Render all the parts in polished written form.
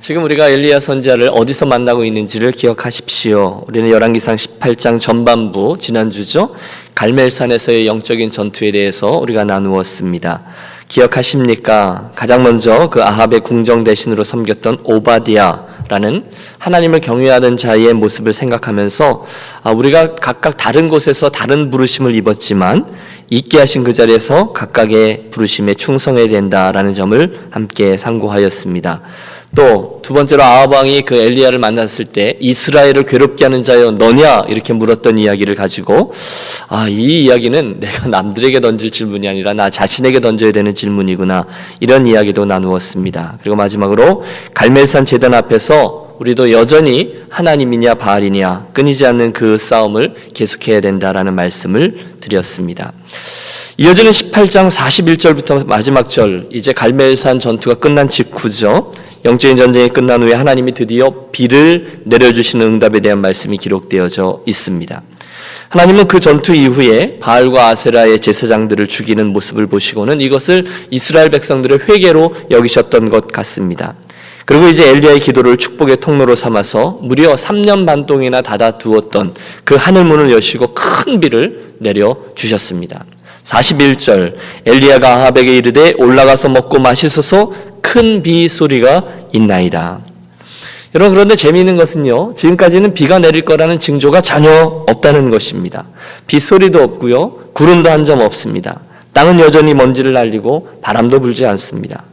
지금 우리가 엘리야 선지자를 어디서 만나고 있는지를 기억하십시오. 우리는 열왕기상 18장 전반부, 지난주죠, 갈멜산에서의 영적인 전투에 대해서 우리가 나누었습니다. 기억하십니까? 가장 먼저 그 아합의 궁정 대신으로 섬겼던 오바디아라는 하나님을 경외하는 자의 모습을 생각하면서 우리가 각각 다른 곳에서 다른 부르심을 입었지만 있게 하신 그 자리에서 각각의 부르심에 충성해야 된다라는 점을 함께 상고하였습니다. 또 두 번째로 아합 왕이 그 엘리야를 만났을 때 이스라엘을 괴롭게 하는 자여 너냐 이렇게 물었던 이야기를 가지고 이 이야기는 내가 남들에게 던질 질문이 아니라 나 자신에게 던져야 되는 질문이구나, 이런 이야기도 나누었습니다. 그리고 마지막으로 갈멜산 제단 앞에서 우리도 여전히 하나님이냐 바알이냐 끊이지 않는 그 싸움을 계속해야 된다라는 말씀을 드렸습니다. 이어지는 18장 41절부터 마지막 절, 이제 갈멜산 전투가 끝난 직후죠. 영적인 전쟁이 끝난 후에 하나님이 드디어 비를 내려주시는 응답에 대한 말씀이 기록되어져 있습니다. 하나님은 그 전투 이후에 바알과 아세라의 제사장들을 죽이는 모습을 보시고는 이것을 이스라엘 백성들의 회개로 여기셨던 것 같습니다. 그리고 이제 엘리야의 기도를 축복의 통로로 삼아서 무려 3년 반 동이나 닫아두었던 그 하늘문을 여시고 큰 비를 내려주셨습니다. 41절, 엘리야가 아합에게 이르되 올라가서 먹고 마시소서, 큰 비 소리가 있나이다. 여러분, 그런데 재미있는 것은요, 지금까지는 비가 내릴 거라는 징조가 전혀 없다는 것입니다. 빗소리도 없고요, 구름도 한 점 없습니다. 땅은 여전히 먼지를 날리고 바람도 불지 않습니다.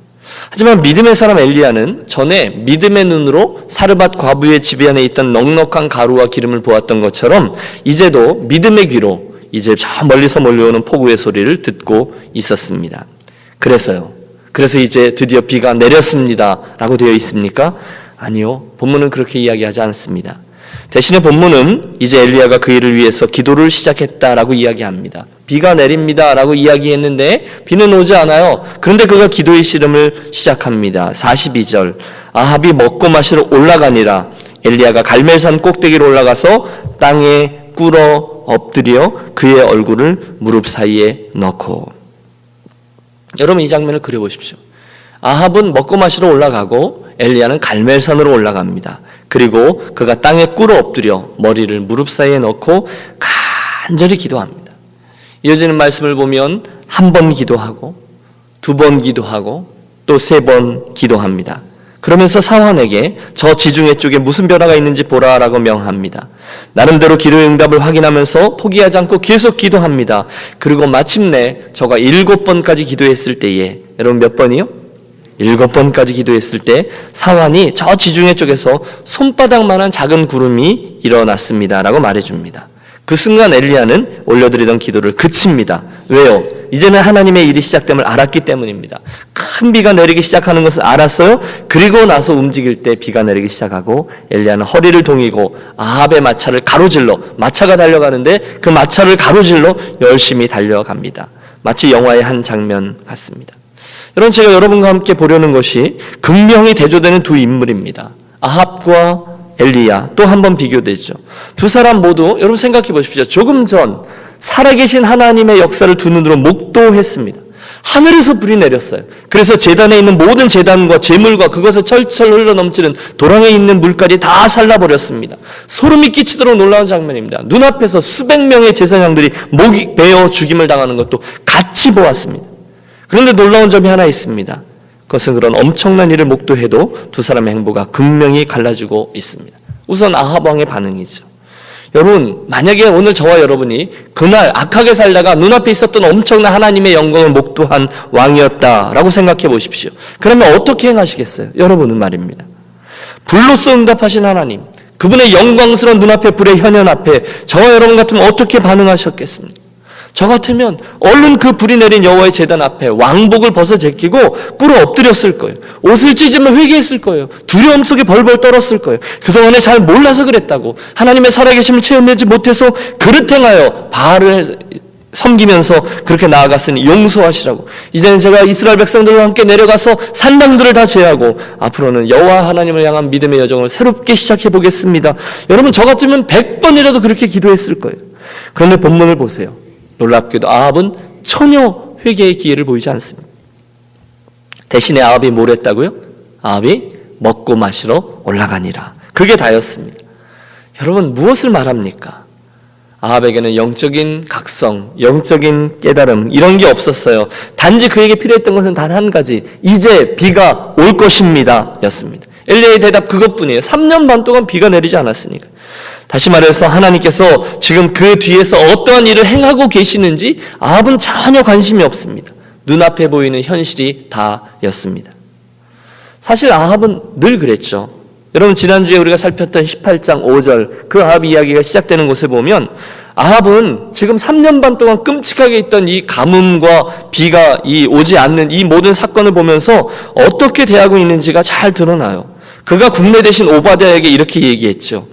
하지만 믿음의 사람 엘리야는 전에 믿음의 눈으로 사르밧 과부의 집 안에 있던 넉넉한 가루와 기름을 보았던 것처럼 이제도 믿음의 귀로 이제 저 멀리서 몰려오는 폭우의 소리를 듣고 있었습니다. 그래서 이제 드디어 비가 내렸습니다 라고 되어 있습니까? 아니요, 본문은 그렇게 이야기하지 않습니다. 대신에 본문은 이제 엘리야가 그 일을 위해서 기도를 시작했다라고 이야기합니다. 비가 내립니다 라고 이야기했는데 비는 오지 않아요. 그런데 그가 기도의 씨름을 시작합니다. 42절, 아합이 먹고 마시러 올라가니라. 엘리야가 갈멜산 꼭대기로 올라가서 땅에 꿇어 엎드려 그의 얼굴을 무릎 사이에 넣고. 여러분, 이 장면을 그려보십시오. 아합은 먹고 마시러 올라가고 엘리야는 갈멜산으로 올라갑니다. 그리고 그가 땅에 꿇어 엎드려 머리를 무릎 사이에 넣고 간절히 기도합니다. 이어지는 말씀을 보면 한 번 기도하고 두 번 기도하고 또 세 번 기도합니다. 그러면서 사환에게 저 지중해 쪽에 무슨 변화가 있는지 보라라고 명합니다. 나름대로 기도의 응답을 확인하면서 포기하지 않고 계속 기도합니다. 그리고 마침내 저가 7번까지 기도했을 때에, 여러분 몇 번이요? 7번까지 기도했을 때 사환이 저 지중해 쪽에서 손바닥만한 작은 구름이 일어났습니다 라고 말해줍니다. 그 순간 엘리야는 올려드리던 기도를 그칩니다. 왜요? 이제는 하나님의 일이 시작됨을 알았기 때문입니다. 큰 비가 내리기 시작하는 것을 알았어요. 그리고 나서 움직일 때 비가 내리기 시작하고 엘리야는 허리를 동이고 아합의 마차를 가로질러, 마차가 달려가는데 그 마차를 가로질러 열심히 달려갑니다. 마치 영화의 한 장면 같습니다. 여러분, 제가 여러분과 함께 보려는 것이 극명히 대조되는 두 인물입니다. 아합과 엘리야, 또 한 번 비교되죠. 두 사람 모두 여러분 생각해 보십시오. 조금 전 살아계신 하나님의 역사를 두 눈으로 목도했습니다. 하늘에서 불이 내렸어요. 그래서 제단에 있는 모든 제단과 제물과 그것에 철철 흘러넘치는 도랑에 있는 물까지 다 살라버렸습니다. 소름이 끼치도록 놀라운 장면입니다. 눈앞에서 수백 명의 제사장들이 목이 베어 죽임을 당하는 것도 같이 보았습니다. 그런데 놀라운 점이 하나 있습니다. 그것은 그런 엄청난 일을 목도해도 두 사람의 행보가 극명히 갈라지고 있습니다. 우선 아합 왕의 반응이죠. 여러분, 만약에 오늘 저와 여러분이 그날 악하게 살다가 눈앞에 있었던 엄청난 하나님의 영광을 목도한 왕이었다라고 생각해 보십시오. 그러면 어떻게 행하시겠어요? 여러분은 말입니다. 불로써 응답하신 하나님, 그분의 영광스러운 눈앞에 불의 현현 앞에 저와 여러분 같으면 어떻게 반응하셨겠습니까? 저 같으면 얼른 그 불이 내린 여호와의 제단 앞에 왕복을 벗어 제끼고 꿇어 엎드렸을 거예요. 옷을 찢으며 회개했을 거예요. 두려움 속에 벌벌 떨었을 거예요. 그동안에 잘 몰라서 그랬다고, 하나님의 살아계심을 체험하지 못해서 그릇 행하여 바알을 섬기면서 그렇게 나아갔으니 용서하시라고, 이제는 제가 이스라엘 백성들과 함께 내려가서 산당들을 다 제하고 앞으로는 여호와 하나님을 향한 믿음의 여정을 새롭게 시작해 보겠습니다. 여러분, 저 같으면 100번이라도 그렇게 기도했을 거예요. 그런데 본문을 보세요. 놀랍게도 아합은 전혀 회개의 기회를 보이지 않습니다. 대신에 아합이 뭘 했다고요? 아합이 먹고 마시러 올라가니라. 그게 다였습니다. 여러분, 무엇을 말합니까? 아합에게는 영적인 각성, 영적인 깨달음 이런 게 없었어요. 단지 그에게 필요했던 것은 단 한 가지, 이제 비가 올 것입니다 였습니다. 엘리야의 대답 그것뿐이에요. 3년 반 동안 비가 내리지 않았으니까. 다시 말해서 하나님께서 지금 그 뒤에서 어떠한 일을 행하고 계시는지 아합은 전혀 관심이 없습니다. 눈앞에 보이는 현실이 다였습니다. 사실 아합은 늘 그랬죠. 여러분, 지난주에 우리가 살폈던 18장 5절 그 아합 이야기가 시작되는 곳에 보면 아합은 지금 3년 반 동안 끔찍하게 있던 이 가뭄과 비가 오지 않는 이 모든 사건을 보면서 어떻게 대하고 있는지가 잘 드러나요. 그가 국내 대신 오바댜에게 이렇게 얘기했죠.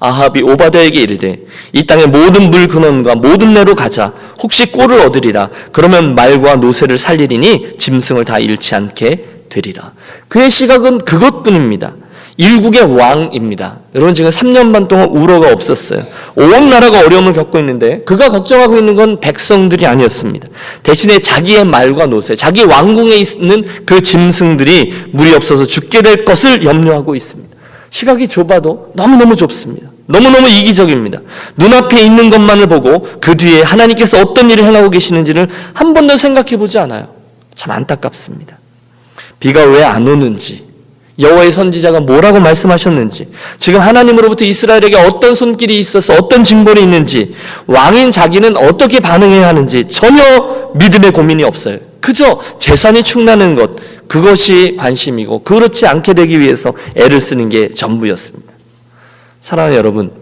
아합이 오바댜에게 이르되 이 땅의 모든 물 근원과 모든 내로 가자. 혹시 꼴을 얻으리라. 그러면 말과 노새를 살리리니 짐승을 다 잃지 않게 되리라. 그의 시각은 그것뿐입니다. 일국의 왕입니다. 여러분, 지금 3년 반 동안 우러가 없었어요. 온 나라가 어려움을 겪고 있는데 그가 걱정하고 있는 건 백성들이 아니었습니다. 대신에 자기의 말과 노새, 자기 왕궁에 있는 그 짐승들이 물이 없어서 죽게 될 것을 염려하고 있습니다. 시각이 좁아도 너무너무 좁습니다. 너무너무 이기적입니다. 눈앞에 있는 것만을 보고 그 뒤에 하나님께서 어떤 일을 행하고 계시는지를 한 번도 생각해 보지 않아요. 참 안타깝습니다. 비가 왜 안 오는지, 여호와의 선지자가 뭐라고 말씀하셨는지, 지금 하나님으로부터 이스라엘에게 어떤 손길이 있어서 어떤 징벌이 있는지, 왕인 자기는 어떻게 반응해야 하는지 전혀 믿음의 고민이 없어요. 그저 재산이 충나는 것, 그것이 관심이고 그렇지 않게 되기 위해서 애를 쓰는 게 전부였습니다. 사랑하는 여러분,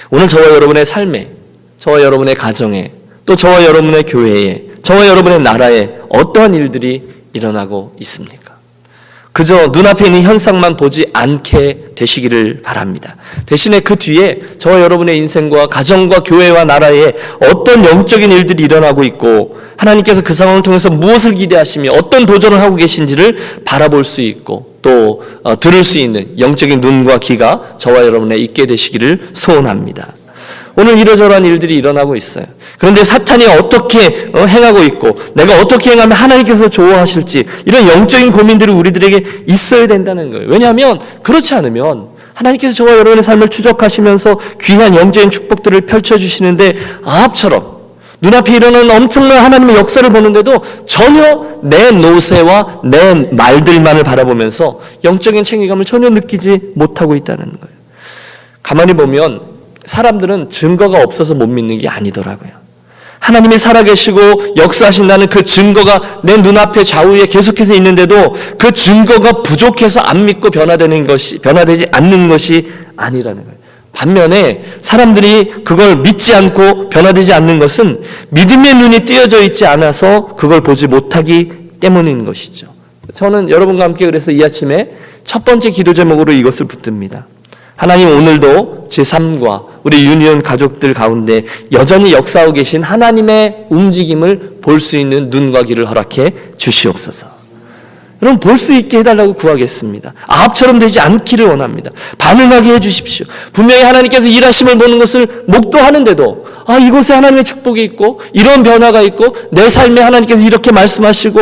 오늘 저와 여러분의 삶에, 저와 여러분의 가정에, 또 저와 여러분의 교회에, 저와 여러분의 나라에 어떠한 일들이 일어나고 있습니까? 그저 눈앞에 있는 현상만 보지 않게 되시기를 바랍니다. 대신에 그 뒤에 저와 여러분의 인생과 가정과 교회와 나라에 어떤 영적인 일들이 일어나고 있고 하나님께서 그 상황을 통해서 무엇을 기대하시며 어떤 도전을 하고 계신지를 바라볼 수 있고 또 들을 수 있는 영적인 눈과 귀가 저와 여러분에 있게 되시기를 소원합니다. 오늘 이러저러한 일들이 일어나고 있어요. 그런데 사탄이 어떻게 행하고 있고 내가 어떻게 행하면 하나님께서 좋아하실지 이런 영적인 고민들이 우리들에게 있어야 된다는 거예요. 왜냐하면 그렇지 않으면 하나님께서 저와 여러분의 삶을 추적하시면서 귀한 영적인 축복들을 펼쳐주시는데 아합처럼 눈앞에 일어나는 엄청난 하나님의 역사를 보는데도 전혀 내 노새와 내 말들만을 바라보면서 영적인 책임감을 전혀 느끼지 못하고 있다는 거예요. 가만히 보면 사람들은 증거가 없어서 못 믿는 게 아니더라고요. 하나님이 살아계시고 역사하신다는 그 증거가 내 눈앞에 좌우에 계속해서 있는데도 그 증거가 부족해서 안 믿고 변화되지 않는 것이 아니라는 거예요. 반면에 사람들이 그걸 믿지 않고 변화되지 않는 것은 믿음의 눈이 띄어져 있지 않아서 그걸 보지 못하기 때문인 것이죠. 저는 여러분과 함께 그래서 이 아침에 첫 번째 기도 제목으로 이것을 붙듭니다. 하나님, 오늘도 제 삶과 우리 유니온 가족들 가운데 여전히 역사하고 계신 하나님의 움직임을 볼 수 있는 눈과 귀를 허락해 주시옵소서. 여러분, 볼 수 있게 해달라고 구하겠습니다. 아합처럼 되지 않기를 원합니다. 반응하게 해주십시오. 분명히 하나님께서 일하심을 보는 것을 목도하는데도 이곳에 하나님의 축복이 있고 이런 변화가 있고 내 삶에 하나님께서 이렇게 말씀하시고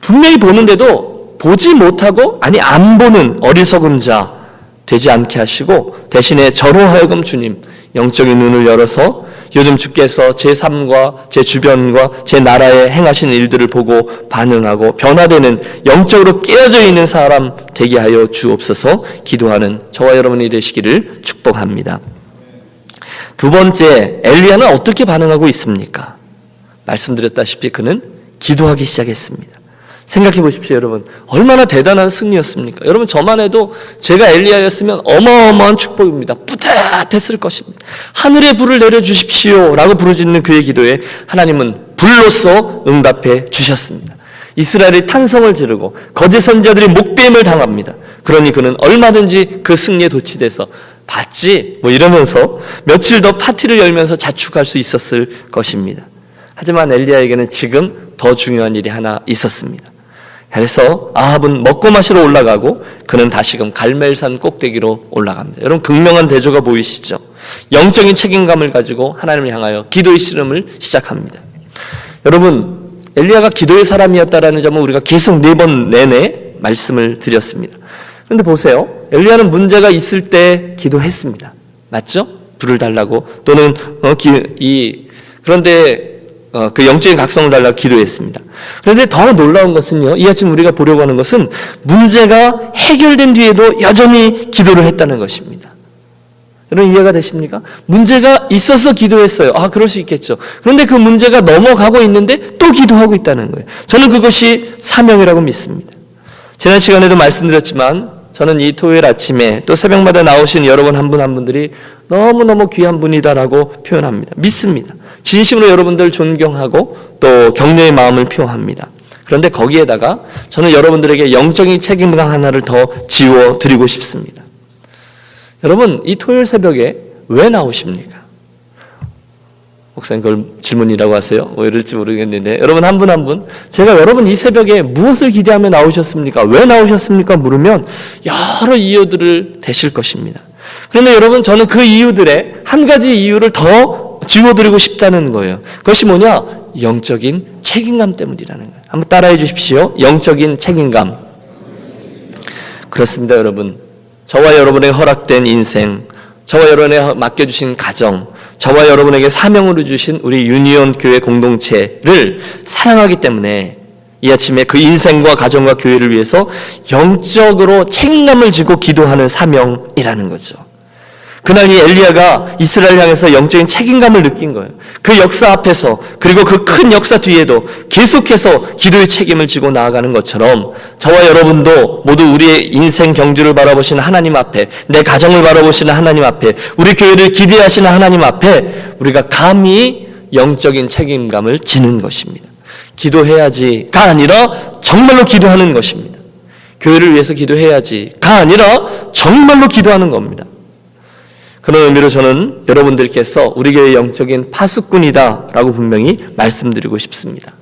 분명히 보는데도 보지 못하고 안 보는 어리석은 자 되지 않게 하시고 대신에 저로 하여금 주님 영적인 눈을 열어서 요즘 주께서 제 삶과 제 주변과 제 나라에 행하시는 일들을 보고 반응하고 변화되는 영적으로 깨어져 있는 사람 되게 하여 주옵소서. 기도하는 저와 여러분이 되시기를 축복합니다. 두 번째, 엘리야는 어떻게 반응하고 있습니까? 말씀드렸다시피 그는 기도하기 시작했습니다. 생각해 보십시오, 여러분. 얼마나 대단한 승리였습니까? 여러분, 저만 해도 제가 엘리야였으면 어마어마한 축복입니다. 뿌듯했을 것입니다. 하늘의 불을 내려주십시오 라고 부르짖는 그의 기도에 하나님은 불로써 응답해 주셨습니다. 이스라엘이 탄성을 지르고 거짓 선지자들이 목배임을 당합니다. 그러니 그는 얼마든지 그 승리에 도취돼서 봤지 이러면서 며칠 더 파티를 열면서 자축할 수 있었을 것입니다. 하지만 엘리야에게는 지금 더 중요한 일이 하나 있었습니다. 그래서 아합은 먹고 마시러 올라가고 그는 다시금 갈멜산 꼭대기로 올라갑니다. 여러분, 극명한 대조가 보이시죠? 영적인 책임감을 가지고 하나님을 향하여 기도의 씨름을 시작합니다. 여러분, 엘리야가 기도의 사람이었다라는 점은 우리가 계속 4번 내내 말씀을 드렸습니다. 그런데 보세요. 엘리야는 문제가 있을 때 기도했습니다. 맞죠? 불을 달라고 또는 그런데 그 영적인 각성을 달라고 기도했습니다. 그런데 더 놀라운 것은요, 이 아침 우리가 보려고 하는 것은 문제가 해결된 뒤에도 여전히 기도를 했다는 것입니다. 여러분 이해가 되십니까? 문제가 있어서 기도했어요. 그럴 수 있겠죠. 그런데 그 문제가 넘어가고 있는데 또 기도하고 있다는 거예요. 저는 그것이 사명이라고 믿습니다. 지난 시간에도 말씀드렸지만 저는 이 토요일 아침에 또 새벽마다 나오신 여러분 한 분 한 분들이 너무너무 귀한 분이다라고 표현합니다. 믿습니다. 진심으로 여러분들 존경하고 또 격려의 마음을 표합니다. 그런데 거기에다가 저는 여러분들에게 영적인 책임감 하나를 더 지워드리고 싶습니다. 여러분 이 토요일 새벽에 왜 나오십니까? 목사님 그걸 질문이라고 하세요? 뭐 이럴지 모르겠는데 여러분 한 분 한 분 제가 여러분 이 새벽에 무엇을 기대하며 나오셨습니까? 왜 나오셨습니까? 물으면 여러 이유들을 대실 것입니다. 그런데 여러분 저는 그 이유들의 한 가지 이유를 더 지워드리고 싶다는 거예요. 그것이 뭐냐? 영적인 책임감 때문이라는 거예요. 한번 따라해 주십시오. 영적인 책임감. 그렇습니다 여러분. 저와 여러분에게 허락된 인생, 저와 여러분에게 맡겨주신 가정, 저와 여러분에게 사명으로 주신 우리 유니온 교회 공동체를 사랑하기 때문에 이 아침에 그 인생과 가정과 교회를 위해서 영적으로 책임감을 지고 기도하는 사명이라는 거죠. 그날 이 엘리야가 이스라엘 향해서 영적인 책임감을 느낀 거예요. 그 역사 앞에서 그리고 그 큰 역사 뒤에도 계속해서 기도의 책임을 지고 나아가는 것처럼 저와 여러분도 모두 우리의 인생 경주를 바라보시는 하나님 앞에, 내 가정을 바라보시는 하나님 앞에, 우리 교회를 기대하시는 하나님 앞에 우리가 감히 영적인 책임감을 지는 것입니다. 기도해야지가 아니라 정말로 기도하는 것입니다. 교회를 위해서 기도해야지가 아니라 정말로 기도하는 겁니다. 그런 의미로 저는 여러분들께서 우리 교회의 영적인 파수꾼이다라고 분명히 말씀드리고 싶습니다.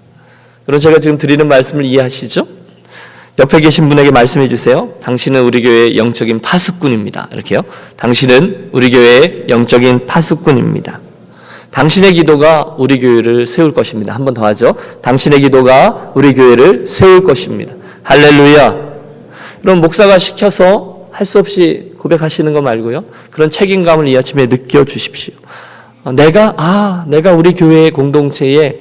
여러분 제가 지금 드리는 말씀을 이해하시죠? 옆에 계신 분에게 말씀해 주세요. 당신은 우리 교회의 영적인 파수꾼입니다. 이렇게요. 당신은 우리 교회의 영적인 파수꾼입니다. 당신의 기도가 우리 교회를 세울 것입니다. 한 번 더 하죠. 당신의 기도가 우리 교회를 세울 것입니다. 할렐루야. 그럼 목사가 시켜서 할 수 없이 고백하시는 거 말고요. 그런 책임감을 이 아침에 느껴주십시오. 내가 우리 교회의 공동체에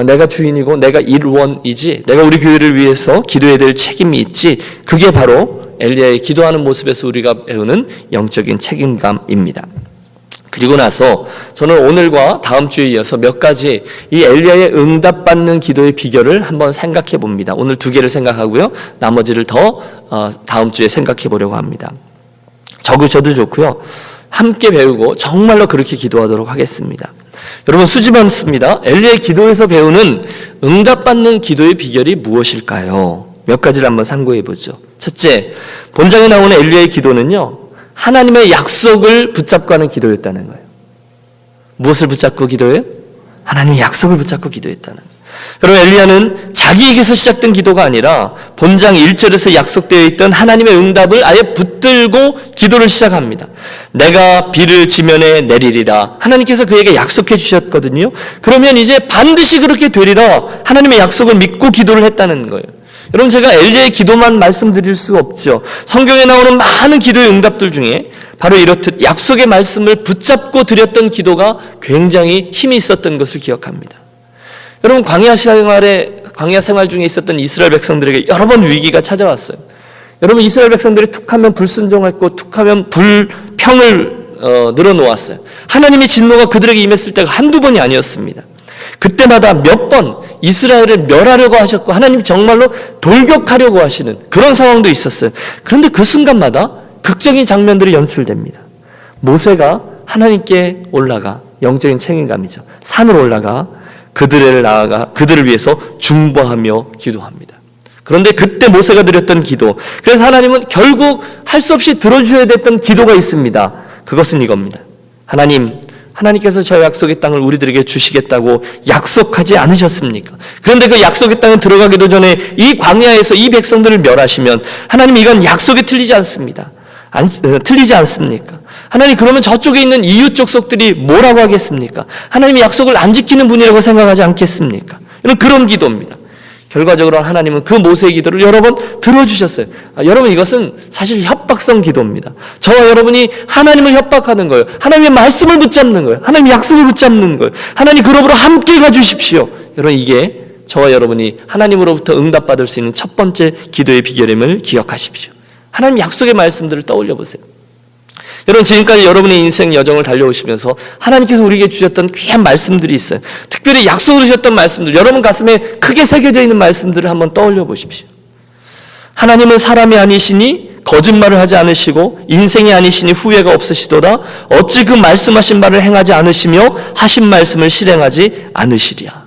내가 주인이고 내가 일원이지, 내가 우리 교회를 위해서 기도해야 될 책임이 있지. 그게 바로 엘리야의 기도하는 모습에서 우리가 배우는 영적인 책임감입니다. 그리고 나서 저는 오늘과 다음 주에 이어서 몇 가지 이 엘리야의 응답받는 기도의 비결을 한번 생각해 봅니다. 오늘 2개를 생각하고요. 나머지를 더 다음 주에 생각해 보려고 합니다. 적으셔도 좋고요. 함께 배우고 정말로 그렇게 기도하도록 하겠습니다. 여러분 수집했습니다. 엘리야의 기도에서 배우는 응답받는 기도의 비결이 무엇일까요? 몇 가지를 한번 상고해 보죠. 첫째, 본장에 나오는 엘리야의 기도는요, 하나님의 약속을 붙잡고 하는 기도였다는 거예요. 무엇을 붙잡고 기도해요? 하나님의 약속을 붙잡고 기도했다는 거예요. 여러분 엘리야는 자기에게서 시작된 기도가 아니라 본장 1절에서 약속되어 있던 하나님의 응답을 아예 붙들고 기도를 시작합니다. 내가 비를 지면에 내리리라. 하나님께서 그에게 약속해 주셨거든요. 그러면 이제 반드시 그렇게 되리라. 하나님의 약속을 믿고 기도를 했다는 거예요. 여러분 제가 엘리야의 기도만 말씀드릴 수 없죠. 성경에 나오는 많은 기도의 응답들 중에 바로 이렇듯 약속의 말씀을 붙잡고 드렸던 기도가 굉장히 힘이 있었던 것을 기억합니다. 여러분 광야 생활 중에 있었던 이스라엘 백성들에게 여러 번 위기가 찾아왔어요. 여러분 이스라엘 백성들이 툭하면 불순종했고 툭하면 불평을 늘어놓았어요. 하나님의 진노가 그들에게 임했을 때가 한두 번이 아니었습니다. 그때마다 몇 번 이스라엘을 멸하려고 하셨고 하나님이 정말로 돌격하려고 하시는 그런 상황도 있었어요. 그런데 그 순간마다 극적인 장면들이 연출됩니다. 모세가 하나님께 올라가, 영적인 책임감이죠. 산으로 올라가 그들을 위해서 중보하며 기도합니다. 그런데 그때 모세가 드렸던 기도, 그래서 하나님은 결국 할 수 없이 들어주셔야 됐던 기도가 있습니다. 그것은 이겁니다. 하나님께서 저 약속의 땅을 우리들에게 주시겠다고 약속하지 않으셨습니까? 그런데 그 약속의 땅에 들어가기도 전에 이 광야에서 이 백성들을 멸하시면 하나님 이건 약속에 틀리지 않습니다. 틀리지 않습니까? 하나님 그러면 저쪽에 있는 이웃 족속들이 뭐라고 하겠습니까? 하나님이 약속을 안 지키는 분이라고 생각하지 않겠습니까? 이런 그런 기도입니다. 결과적으로 하나님은 그 모세의 기도를 여러 번 들어주셨어요. 여러분, 이것은 사실 협박성 기도입니다. 저와 여러분이 하나님을 협박하는 거예요. 하나님의 말씀을 붙잡는 거예요. 하나님의 약속을 붙잡는 거예요. 하나님 그러므로 함께 가주십시오. 여러분, 이게 저와 여러분이 하나님으로부터 응답받을 수 있는 첫 번째 기도의 비결임을 기억하십시오. 하나님 약속의 말씀들을 떠올려 보세요. 여러분, 지금까지 여러분의 인생 여정을 달려오시면서 하나님께서 우리에게 주셨던 귀한 말씀들이 있어요. 특별히 약속을 주셨던 말씀들, 여러분 가슴에 크게 새겨져 있는 말씀들을 한번 떠올려 보십시오. 하나님은 사람이 아니시니 거짓말을 하지 않으시고 인생이 아니시니 후회가 없으시도다. 어찌 그 말씀하신 바를 행하지 않으시며 하신 말씀을 실행하지 않으시랴.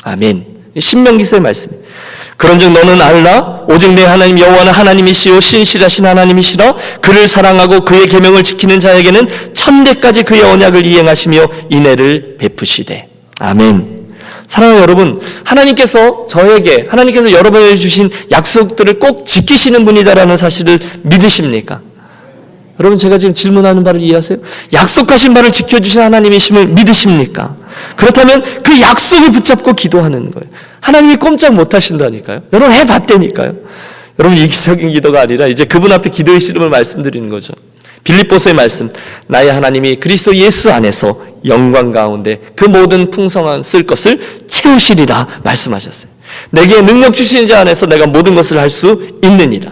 아멘. 신명기서의 말씀입니다. 그런즉 너는 알라 오직 내 하나님 여호와는 하나님이시요 신실하신 하나님이시라. 그를 사랑하고 그의 계명을 지키는 자에게는 천대까지 그의 언약을 이행하시며 인애를 베푸시되. 아멘. 사랑하는 여러분, 하나님께서 여러분에게 주신 약속들을 꼭 지키시는 분이다라는 사실을 믿으십니까? 여러분, 제가 지금 질문하는 바를 이해하세요? 약속하신 바를 지켜주신 하나님이심을 믿으십니까? 그렇다면 그 약속을 붙잡고 기도하는 거예요. 하나님이 꼼짝 못하신다니까요. 여러분, 해봤다니까요. 여러분, 이기적인 기도가 아니라 이제 그분 앞에 기도의 씨름을 말씀드리는 거죠. 빌립보서의 말씀, 나의 하나님이 그리스도 예수 안에서 영광 가운데 그 모든 풍성한 쓸 것을 채우시리라 말씀하셨어요. 내게 능력 주시는 자 안에서 내가 모든 것을 할 수 있느니라.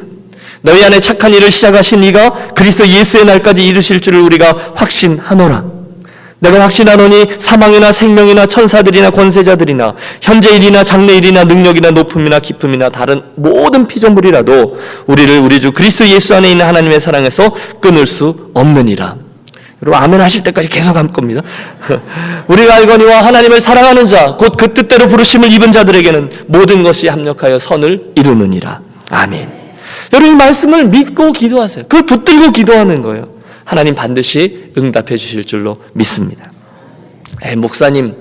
너희 안에 착한 일을 시작하신 이가 그리스도 예수의 날까지 이루실 줄을 우리가 확신하노라. 내가 확신하노니 사망이나 생명이나 천사들이나 권세자들이나 현재일이나 장래일이나 능력이나 높음이나 깊음이나 다른 모든 피조물이라도 우리를 우리 주 그리스도 예수 안에 있는 하나님의 사랑에서 끊을 수 없느니라. 여러분, 아멘 하실 때까지 계속 할 겁니다. 우리가 알거니와 하나님을 사랑하는 자 곧 그 뜻대로 부르심을 입은 자들에게는 모든 것이 합력하여 선을 이루느니라. 아멘. 여러분, 이 말씀을 믿고 기도하세요. 그걸 붙들고 기도하는 거예요. 하나님 반드시 응답해 주실 줄로 믿습니다. 목사님,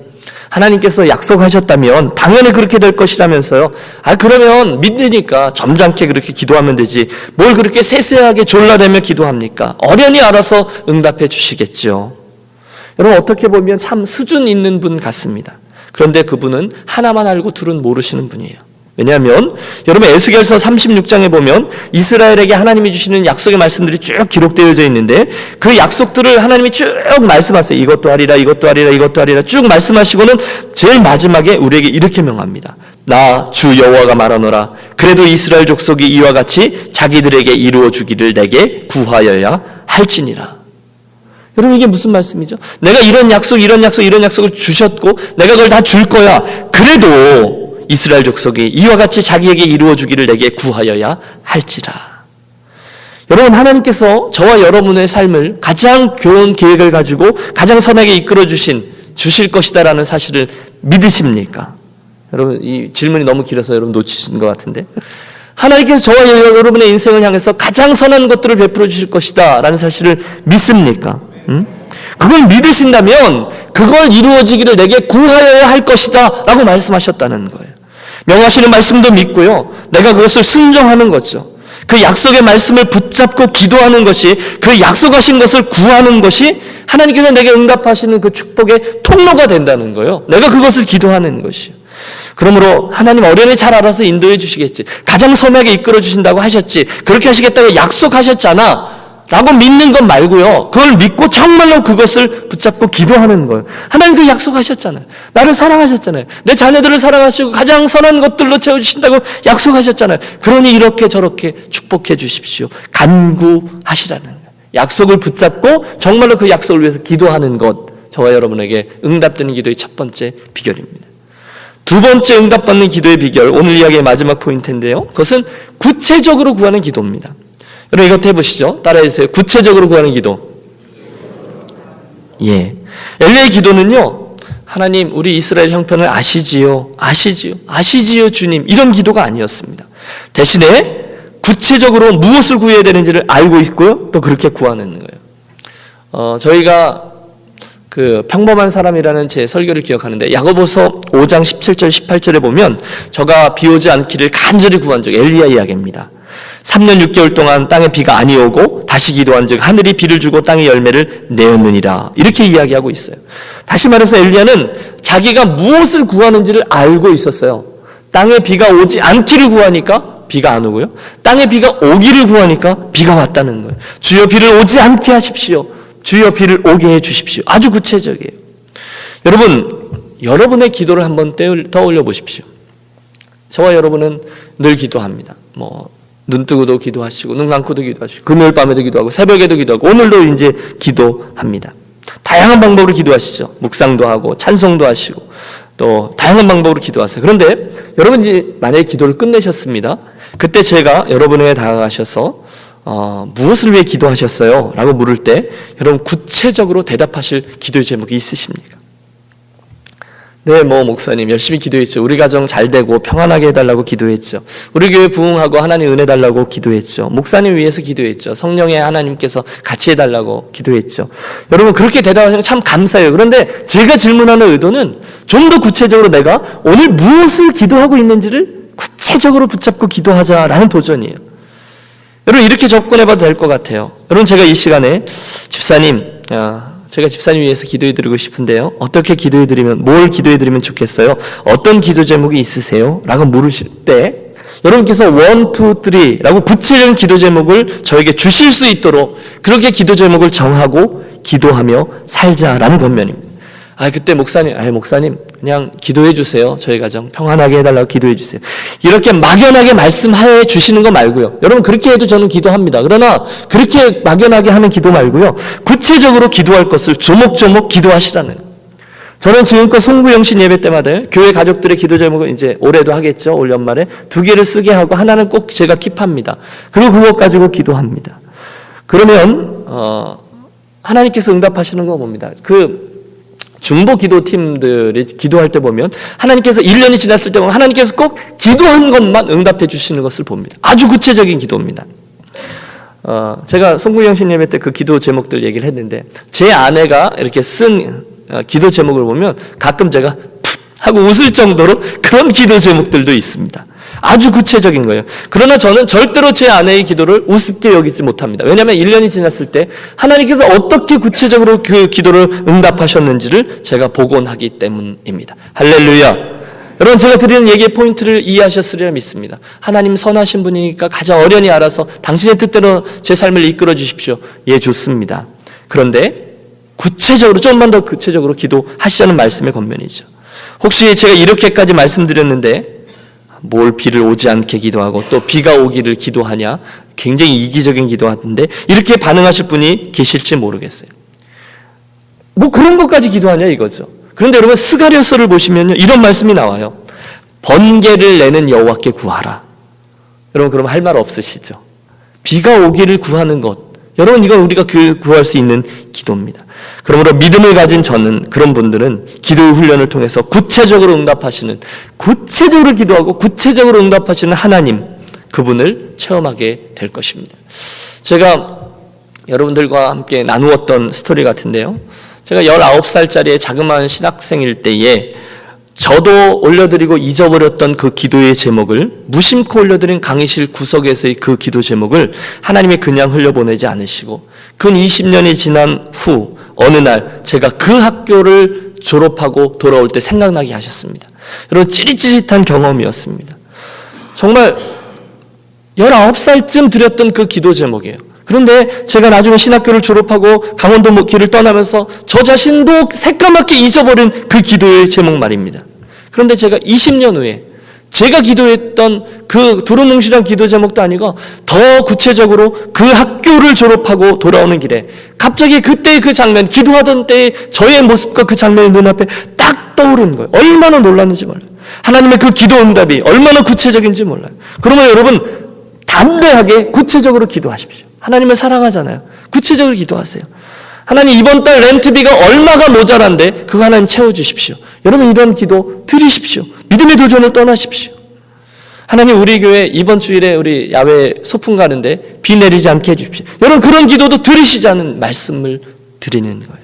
하나님께서 약속하셨다면 당연히 그렇게 될 것이라면서요. 그러면 믿으니까 점잖게 그렇게 기도하면 되지. 뭘 그렇게 세세하게 졸라대며 기도합니까? 어련히 알아서 응답해 주시겠죠. 여러분, 어떻게 보면 참 수준 있는 분 같습니다. 그런데 그분은 하나만 알고 둘은 모르시는 분이에요. 왜냐하면 여러분, 에스겔서 36장에 보면 이스라엘에게 하나님이 주시는 약속의 말씀들이 쭉 기록되어져 있는데 그 약속들을 하나님이 쭉 말씀하세요. 이것도 하리라, 이것도 하리라, 이것도 하리라 쭉 말씀하시고는 제일 마지막에 우리에게 이렇게 명합니다. 나 주 여호와가 말하노라. 그래도 이스라엘 족속이 이와 같이 자기들에게 이루어 주기를 내게 구하여야 할지니라. 여러분, 이게 무슨 말씀이죠? 내가 이런 약속을 주셨고 내가 그걸 다 줄 거야. 그래도 이스라엘 족속이 이와 같이 자기에게 이루어 주기를 내게 구하여야 할지라. 여러분, 하나님께서 저와 여러분의 삶을 가장 좋은 계획을 가지고 가장 선하게 이끌어 주실 것이다라는 사실을 믿으십니까? 여러분, 이 질문이 너무 길어서 여러분 놓치신 것 같은데, 하나님께서 저와 여러분의 인생을 향해서 가장 선한 것들을 베풀어 주실 것이다라는 사실을 믿습니까? 그걸 믿으신다면 그걸 이루어지기를 내게 구하여야 할 것이다 라고 말씀하셨다는 거예요. 명하시는 말씀도 믿고요, 내가 그것을 순종하는 거죠. 그 약속의 말씀을 붙잡고 기도하는 것이, 그 약속하신 것을 구하는 것이 하나님께서 내게 응답하시는 그 축복의 통로가 된다는 거예요. 내가 그것을 기도하는 것이요. 그러므로 하나님 어련히 잘 알아서 인도해 주시겠지, 가장 선하게 이끌어 주신다고 하셨지, 그렇게 하시겠다고 약속하셨잖아 라고 믿는 것 말고요, 그걸 믿고 정말로 그것을 붙잡고 기도하는 거예요. 하나님 그 약속하셨잖아요. 나를 사랑하셨잖아요. 내 자녀들을 사랑하시고 가장 선한 것들로 채워주신다고 약속하셨잖아요. 그러니 이렇게 저렇게 축복해 주십시오. 간구하시라는 거예요. 약속을 붙잡고 정말로 그 약속을 위해서 기도하는 것, 저와 여러분에게 응답되는 기도의 첫 번째 비결입니다. 두 번째 응답받는 기도의 비결, 오늘 이야기의 마지막 포인트인데요, 그것은 구체적으로 구하는 기도입니다. 여러분, 이것도 해보시죠. 따라해주세요. 구체적으로 구하는 기도. 엘리야의 기도는요, 하나님 우리 이스라엘 형편을 아시지요 주님, 이런 기도가 아니었습니다. 대신에 구체적으로 무엇을 구해야 되는지를 알고 있고요, 또 그렇게 구하는 거예요. 저희가 그 평범한 사람이라는 제 설교를 기억하는데, 야고보서 5장 17절 18절에 보면 저가 비 오지 않기를 간절히 구한 적, 엘리야 이야기입니다. 3년 6개월 동안 땅에 비가 아니 오고 다시 기도한 즉 하늘이 비를 주고 땅에 열매를 내었느니라, 이렇게 이야기하고 있어요. 다시 말해서 엘리야는 자기가 무엇을 구하는지를 알고 있었어요. 땅에 비가 오지 않기를 구하니까 비가 안 오고요. 땅에 비가 오기를 구하니까 비가 왔다는 거예요. 주여 비를 오지 않게 하십시오. 주여 비를 오게 해 주십시오. 아주 구체적이에요. 여러분의 기도를 한번 떠올려 보십시오. 저와 여러분은 늘 기도합니다. 눈 뜨고도 기도하시고 눈 감고도 기도하시고 금요일 밤에도 기도하고 새벽에도 기도하고 오늘도 이제 기도합니다. 다양한 방법으로 기도하시죠. 묵상도 하고 찬송도 하시고 또 다양한 방법으로 기도하세요. 그런데 여러분이 만약에 기도를 끝내셨습니다. 그때 제가 여러분에게 다가가셔서 무엇을 위해 기도하셨어요? 라고 물을 때 여러분 구체적으로 대답하실 기도의 제목이 있으십니까? 네, 목사님 열심히 기도했죠. 우리 가정 잘 되고 평안하게 해달라고 기도했죠. 우리 교회 부흥하고 하나님 은혜 달라고 기도했죠. 목사님 위해서 기도했죠. 성령의 하나님께서 같이 해달라고 기도했죠. 여러분 그렇게 대답하시면 참 감사해요. 그런데 제가 질문하는 의도는 좀 더 구체적으로 내가 오늘 무엇을 기도하고 있는지를 구체적으로 붙잡고 기도하자라는 도전이에요. 여러분 이렇게 접근해봐도 될 것 같아요. 여러분 제가 이 시간에 제가 집사님 위해서 기도해드리고 싶은데요. 어떻게 기도해드리면, 뭘 기도해드리면 좋겠어요? 어떤 기도 제목이 있으세요? 라고 물으실 때 여러분께서 1, 2, 3라고 구체적인 기도 제목을 저에게 주실 수 있도록 그렇게 기도 제목을 정하고 기도하며 살자라는 권면입니다. 그때 목사님 그냥 기도해 주세요. 저희 가정 평안하게 해달라고 기도해 주세요. 이렇게 막연하게 말씀해 주시는 거 말고요. 여러분 그렇게 해도 저는 기도합니다. 그러나 그렇게 막연하게 하는 기도 말고요. 구체적으로 기도할 것을 조목조목 기도하시라는 거예요. 저는 지금껏 송구영신 예배 때마다 교회 가족들의 기도 제목을 이제 올해도 하겠죠. 올 연말에 2개를 쓰게 하고 하나는 꼭 제가 킵합니다. 그리고 그것 가지고 기도합니다. 그러면 하나님께서 응답하시는 거 봅니다. 중보 기도팀들이 기도할 때 보면 하나님께서 1년이 지났을 때 보면 하나님께서 꼭 기도한 것만 응답해 주시는 것을 봅니다. 아주 구체적인 기도입니다. 제가 송구영신 예배 때 그 기도 제목들 얘기를 했는데 제 아내가 이렇게 쓴 기도 제목을 보면 가끔 제가 푹 하고 웃을 정도로 그런 기도 제목들도 있습니다. 아주 구체적인 거예요. 그러나 저는 절대로 제 아내의 기도를 우습게 여기지 못합니다. 왜냐하면 1년이 지났을 때 하나님께서 어떻게 구체적으로 그 기도를 응답하셨는지를 제가 복원하기 때문입니다. 할렐루야. 여러분 제가 드리는 얘기의 포인트를 이해하셨으리라 믿습니다. 하나님 선하신 분이니까 가장 어련히 알아서 당신의 뜻대로 제 삶을 이끌어 주십시오. 예, 좋습니다. 그런데 구체적으로 좀만 더 구체적으로 기도하시자는 말씀의 권면이죠. 혹시 제가 이렇게까지 말씀드렸는데 뭘 비를 오지 않게 기도하고 또 비가 오기를 기도하냐? 굉장히 이기적인 기도하던데 이렇게 반응하실 분이 계실지 모르겠어요. 그런 것까지 기도하냐 이거죠. 그런데 여러분 스가랴서를 보시면요 이런 말씀이 나와요. 번개를 내는 여호와께 구하라. 여러분 그럼 할 말 없으시죠? 비가 오기를 구하는 것. 여러분 이건 우리가 구할 수 있는 기도입니다. 그러므로 믿음을 가진 저는 그런 분들은 기도 훈련을 통해서 구체적으로 응답하시는 구체적으로 기도하고 구체적으로 응답하시는 하나님 그분을 체험하게 될 것입니다. 제가 여러분들과 함께 나누었던 스토리 같은데요. 제가 19살짜리의 자그마한 신학생일 때에 저도 올려드리고 잊어버렸던 그 기도의 제목을 무심코 올려드린 강의실 구석에서의 그 기도 제목을 하나님이 그냥 흘려보내지 않으시고 근 20년이 지난 후 어느 날 제가 그 학교를 졸업하고 돌아올 때 생각나게 하셨습니다. 여러분 찌릿찌릿한 경험이었습니다. 정말 19살쯤 드렸던 그 기도 제목이에요. 그런데 제가 나중에 신학교를 졸업하고 강원도 길을 떠나면서 저 자신도 새까맣게 잊어버린 그 기도의 제목 말입니다. 그런데 제가 20년 후에 제가 기도했던 그 두루뭉실한 기도 제목도 아니고 더 구체적으로 그 학교를 졸업하고 돌아오는 길에 갑자기 그때의 그 장면, 기도하던 때의 저의 모습과 그 장면이 눈앞에 딱 떠오르는 거예요. 얼마나 놀랐는지 몰라요. 하나님의 그 기도 응답이 얼마나 구체적인지 몰라요. 그러면 여러분 담대하게 구체적으로 기도하십시오. 하나님을 사랑하잖아요. 구체적으로 기도하세요. 하나님 이번 달 렌트비가 얼마가 모자란데 그거 하나님 채워주십시오. 여러분 이런 기도 드리십시오. 믿음의 도전을 떠나십시오. 하나님 우리 교회 이번 주일에 우리 야외 소풍 가는데 비 내리지 않게 해주십시오. 여러분 그런 기도도 들으시자는 말씀을 드리는 거예요.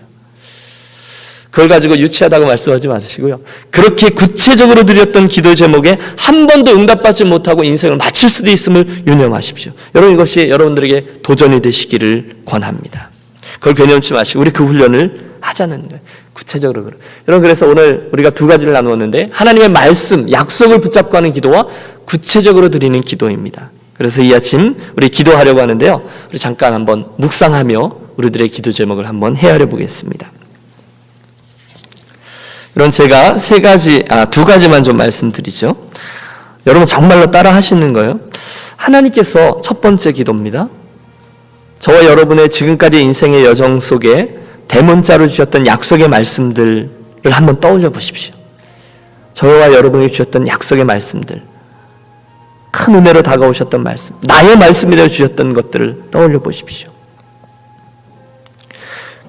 그걸 가지고 유치하다고 말씀하지 마시고요. 그렇게 구체적으로 드렸던 기도 제목에 한 번도 응답받지 못하고 인생을 마칠 수도 있음을 유념하십시오. 여러분 이것이 여러분들에게 도전이 되시기를 권합니다. 그걸 괴념치 마시고 우리 그 훈련을 하자는 거예요. 구체적으로 그래. 여러분, 그래서 오늘 우리가 두 가지를 나누었는데 하나님의 말씀, 약속을 붙잡고 하는 기도와 구체적으로 드리는 기도입니다. 그래서 이 아침 우리 기도하려고 하는데요. 우리 잠깐 한번 묵상하며 우리들의 기도 제목을 한번 헤아려 보겠습니다. 여러분, 제가 두 가지만 좀 말씀드리죠. 여러분 정말로 따라 하시는 거예요. 하나님께서 첫 번째 기도입니다. 저와 여러분의 지금까지 인생의 여정 속에 대문자로 주셨던 약속의 말씀들을 한번 떠올려 보십시오. 저와 여러분이 주셨던 약속의 말씀들, 큰 은혜로 다가오셨던 말씀, 나의 말씀이라 주셨던 것들을 떠올려 보십시오.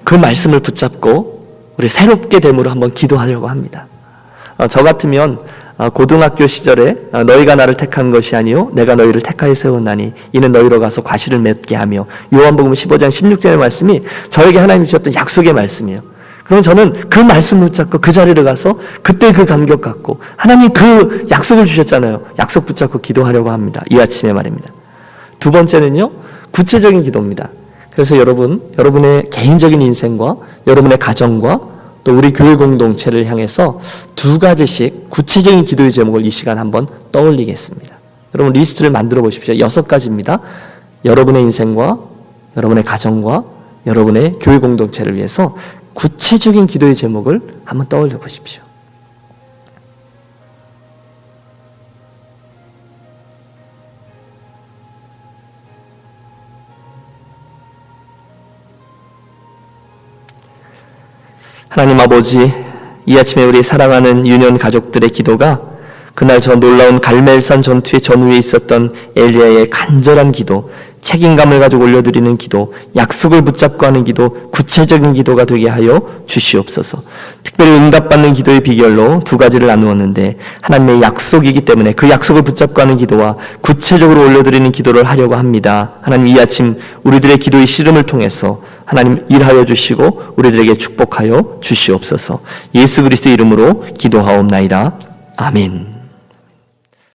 그 말씀을 붙잡고 우리 새롭게 됨으로 한번 기도하려고 합니다. 저 같으면 고등학교 시절에 너희가 나를 택한 것이 아니요 내가 너희를 택하여 세웠나니 이는 너희로 가서 과실을 맺게 하며, 요한복음 15장 16절의 말씀이 저에게 하나님이 주셨던 약속의 말씀이에요. 그럼 저는 그 말씀을 붙잡고 그 자리를 가서 그때 그 감격 갖고 하나님 그 약속을 주셨잖아요. 약속 붙잡고 기도하려고 합니다. 이 아침에 말입니다. 두 번째는요, 구체적인 기도입니다. 그래서 여러분의 개인적인 인생과 여러분의 가정과 또 우리 교회 공동체를 향해서 두 가지씩 구체적인 기도의 제목을 이 시간 한번 떠올리겠습니다. 여러분 리스트를 만들어 보십시오. 6가지입니다. 여러분의 인생과 여러분의 가정과 여러분의 교회 공동체를 위해서 구체적인 기도의 제목을 한번 떠올려 보십시오. 하나님 아버지, 이 아침에 우리 사랑하는 유년 가족들의 기도가 그날 저 놀라운 갈멜산 전투의 전후에 있었던 엘리야의 간절한 기도, 책임감을 가지고 올려드리는 기도, 약속을 붙잡고 하는 기도, 구체적인 기도가 되게 하여 주시옵소서. 특별히 응답받는 기도의 비결로 두 가지를 나누었는데 하나님의 약속이기 때문에 그 약속을 붙잡고 하는 기도와 구체적으로 올려드리는 기도를 하려고 합니다. 하나님 이 아침 우리들의 기도의 씨름을 통해서 하나님 일하여 주시고 우리들에게 축복하여 주시옵소서. 예수 그리스도의 이름으로 기도하옵나이다. 아멘.